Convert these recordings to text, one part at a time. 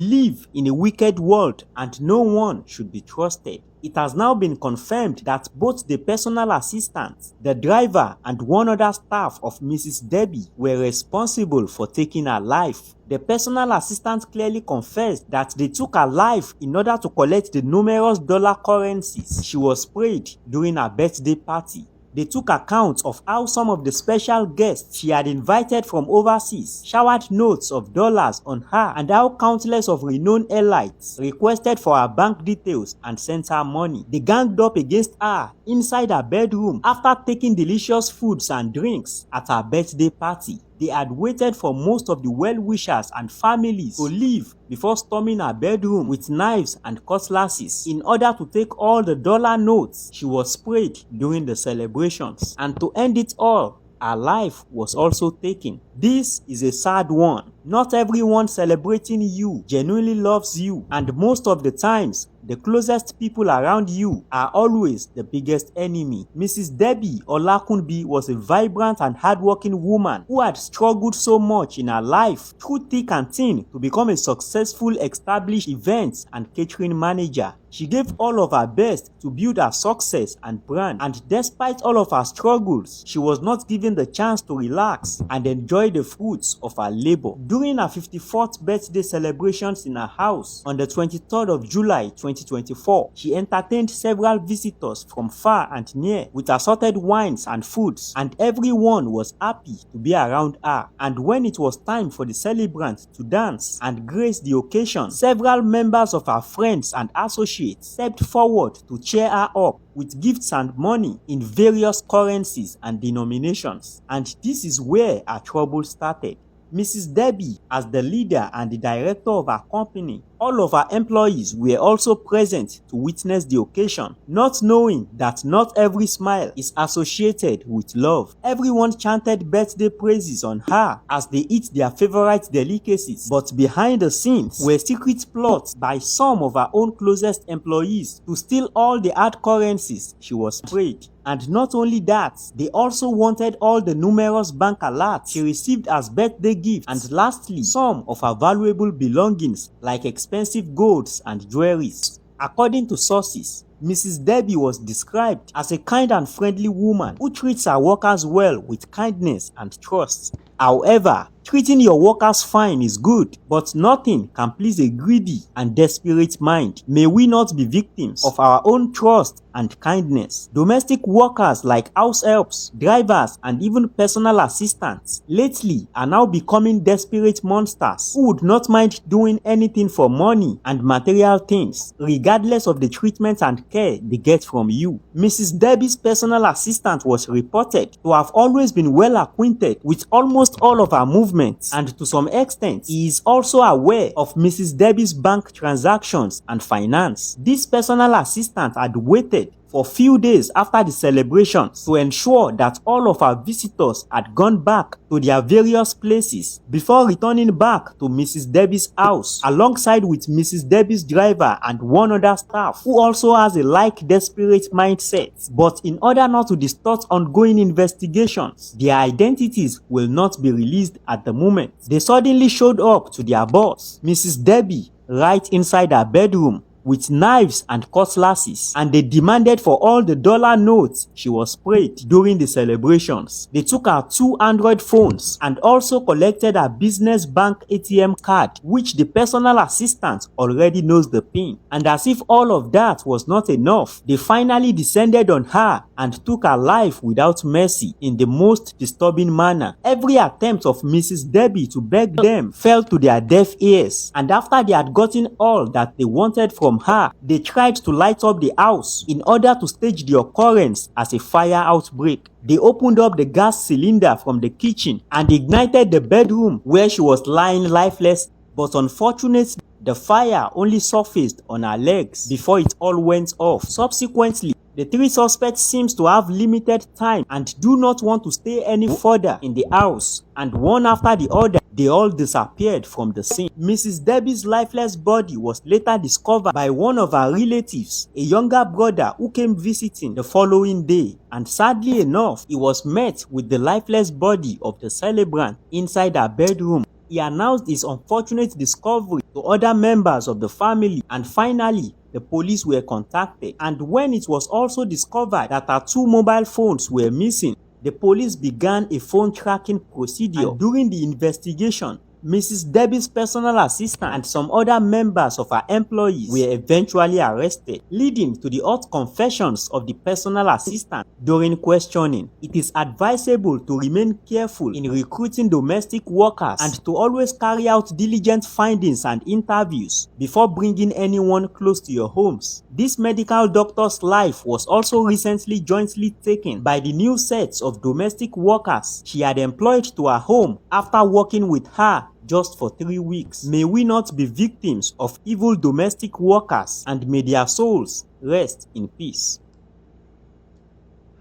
live in a wicked world and no one should be trusted. It has now been confirmed that both the personal assistant, the driver, and one other staff of Mrs. Debbie were responsible for taking her life. The personal assistant clearly confessed that they took her life in order to collect the numerous dollar currencies she was sprayed during her birthday party. They took account of how some of the special guests she had invited from overseas showered notes of dollars on her, and how countless of renowned elites requested for her bank details and sent her money. They ganged up against her inside her bedroom after taking delicious foods and drinks at her birthday party. They had waited for most of the well-wishers and families to leave before storming her bedroom with knives and cutlasses in order to take all the dollar notes she was sprayed during the celebrations. And to end it all, her life was also taken. This is a sad one. Not everyone celebrating you genuinely loves you, and most of the times, the closest people around you are always the biggest enemy. Mrs. Debbie Olakunbi was a vibrant and hardworking woman who had struggled so much in her life through thick and thin to become a successful established events and catering manager. She gave all of her best to build her success and brand, and despite all of her struggles, she was not given the chance to relax and enjoy the fruits of her labor. During her 54th birthday celebrations in her house on the 23rd of July 2024, she entertained several visitors from far and near with assorted wines and foods, and everyone was happy to be around her. And when it was time for the celebrant to dance and grace the occasion, several members of her friends and associates stepped forward to cheer her up with gifts and money in various currencies and denominations. And this is where her trouble started. Mrs. Debbie, as the leader and the director of her company, all of her employees were also present to witness the occasion, not knowing that not every smile is associated with love. Everyone chanted birthday praises on her as they eat their favorite delicacies, but behind the scenes were secret plots by some of her own closest employees to steal all the hard currencies she was sprayed. And not only that, they also wanted all the numerous bank alerts she received as birthday gifts, and lastly, some of her valuable belongings like expensive golds and jewelries. According to sources, Mrs. Debbie was described as a kind and friendly woman who treats her workers well with kindness and trust. However, treating your workers fine is good, but nothing can please a greedy and desperate mind. May we not be victims of our own trust and kindness. Domestic workers like house helps, drivers, and even personal assistants lately are now becoming desperate monsters who would not mind doing anything for money and material things, regardless of the treatment and care they get from you. Mrs. Debbie's personal assistant was reported to have always been well acquainted with almost all of her movements, and to some extent, he is also aware of Mrs. Debbie's bank transactions and finance. This personal assistant had waited for few days after the celebrations to ensure that all of our visitors had gone back to their various places before returning back to Mrs. Debbie's house alongside with Mrs. Debbie's driver and one other staff who also has a like desperate mindset. But in order not to distort ongoing investigations, their identities will not be released at the moment. They suddenly showed up to their boss, Mrs. Debbie, right inside her bedroom with knives and cutlasses, and they demanded for all the dollar notes she was sprayed during the celebrations. They took her 2 Android phones and also collected her business bank ATM card, which the personal assistant already knows the pin. And as if all of that was not enough, they finally descended on her and took her life without mercy in the most disturbing manner. Every attempt of Mrs. Debbie to beg them fell to their deaf ears, and after they had gotten all that they wanted from her, they tried to light up the house in order to stage the occurrence as a fire outbreak. They opened up the gas cylinder from the kitchen and ignited the bedroom where she was lying lifeless, but unfortunately, the fire only surfaced on her legs before it all went off. Subsequently, the 3 suspects seems to have limited time and do not want to stay any further in the house, and one after the other, they all disappeared from the scene. Mrs. Debbie's lifeless body was later discovered by one of her relatives, a younger brother who came visiting the following day, and sadly enough, he was met with the lifeless body of the celebrant inside her bedroom. He announced his unfortunate discovery to other members of the family, and finally, the police were contacted. And when it was also discovered that her 2 mobile phones were missing, the police began a phone tracking procedure. And during the investigation, Mrs. Debbie's personal assistant and some other members of her employees were eventually arrested, leading to the hot confessions of the personal assistant. During questioning, it is advisable to remain careful in recruiting domestic workers and to always carry out diligent findings and interviews before bringing anyone close to your homes. This medical doctor's life was also recently jointly taken by the new sets of domestic workers she had employed to her home after working with her just for 3 weeks. May we not be victims of evil domestic workers, and may their souls rest in peace.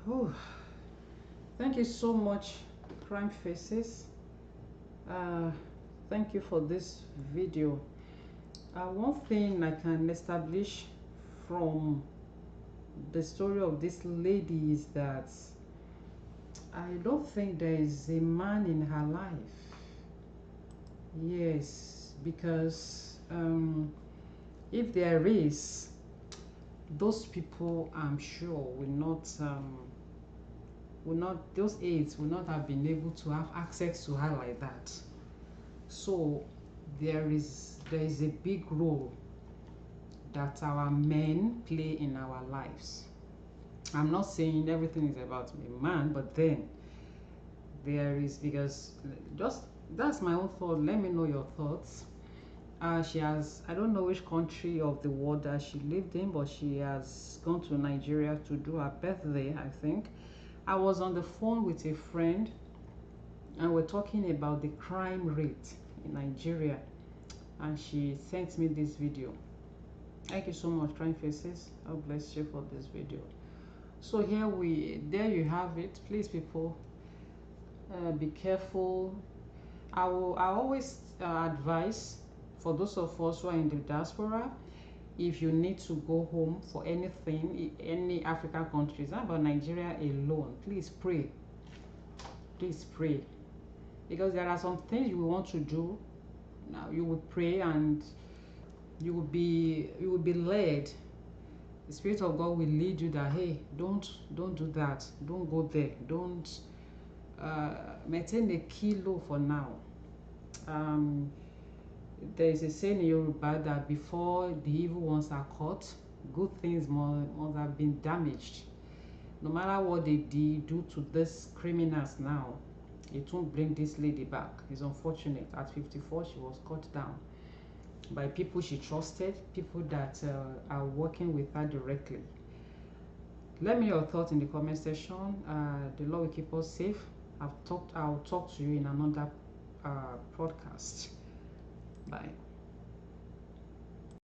Oh, thank you so much, Crime Faces. Thank you for this video. One thing I can establish from the story of this lady is that I don't think there is a man in her life. Yes, because if there is, those people, I'm sure, those aides will not have been able to have access to her like that. So there is a big role that our men play in our lives. I'm not saying everything is about a man, but then there is, because just that's my own thought. Let me know your thoughts. She has, I don't know which country of the world that she lived in, but she has gone to Nigeria to do her birthday, I think. I was on the phone with a friend and we're talking about the crime rate in Nigeria, and she sent me this video. Thank you so much, Crime Faces. God bless you for this video. So there you have it. Please, people, be careful. I always advise, for those of us who are in the diaspora, if you need to go home for anything, any African countries, not about Nigeria alone, please pray. Please pray, because there are some things you will want to do. Now you will pray and you will be led. The Spirit of God will lead you that, hey, don't do that, don't go there, don't maintain a kilo for now. There is a saying in Yoruba that before the evil ones are caught, good things must have been damaged. No matter what they did do to these criminals now, it won't bring this lady back. It's unfortunate. At 54, she was cut down by people she trusted, people that are working with her directly. Let me know your thoughts in the comment section. The Lord will keep us safe. I'll talk to you in another podcast. Bye.